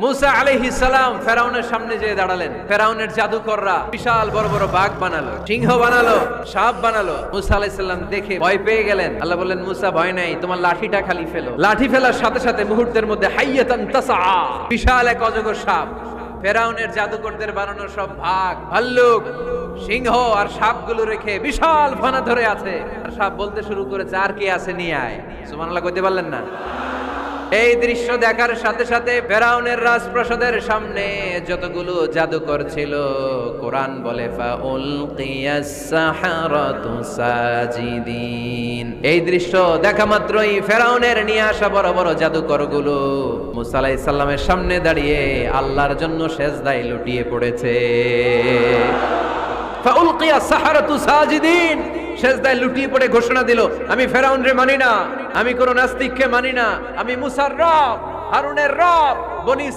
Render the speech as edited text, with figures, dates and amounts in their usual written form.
মুসা আলাইহিস সালাম ফেরাউনের সামনে যেয়ে দাঁড়ালেন। ফেরাউনের জাদুকররা বিশাল বড় বড় বাঘ বানালো, সিংহ বানালো, সাপ বানালো। মুসা আলাইহিস সালাম দেখে ভয় পেয়ে গেলেন। আল্লাহ বললেন, মুসা ভয় নাই, তোমার লাঠিটা খালি ফেলো। লাঠি ফেলার সাথে সাথে মুহূর্তের মধ্যে হাইয়াতান তাসআ, বিশাল এক অজগর সাপ। ফেরাউনের জাদুকরদের বানানো সব বাঘ, ভাল্লুক, সিংহ আর সাপগুলো রেখে বিশাল ফানা ধরে আছে। আর সাপ বলতে শুরু করেছে, আর কে আছে নিয়ে আয়। সুবহানাল্লাহ কইতে পারলেন না? এই দৃশ্য দেখার সাথে সাথে ফেরাউনের রাজপ্রাসাদের সামনে যতগুলো জাদুকর ছিল, কোরআন বলে ফাউলকিয়াস সাহারাতু সাজিদিন। এই দৃশ্য দেখা মাত্রই ফেরাউনের নিয়ে আসা বড় বড় জাদুকরগুলো মুসা আলাইহিস সালামের সামনে দাঁড়িয়ে আল্লাহর জন্য সেজদায় লুটিয়ে পড়েছে। ফাউলকিয়াস সাহারাতু সাজিদিন, সেজদায় লুটিয়ে পড়ে ঘোষণা দিল, আমি ফেরাউনরে মানি না, আমি কোন নাস্তিককে মানি না, আমি মুসার রব, হারুনের রব, বনি ইসরাইল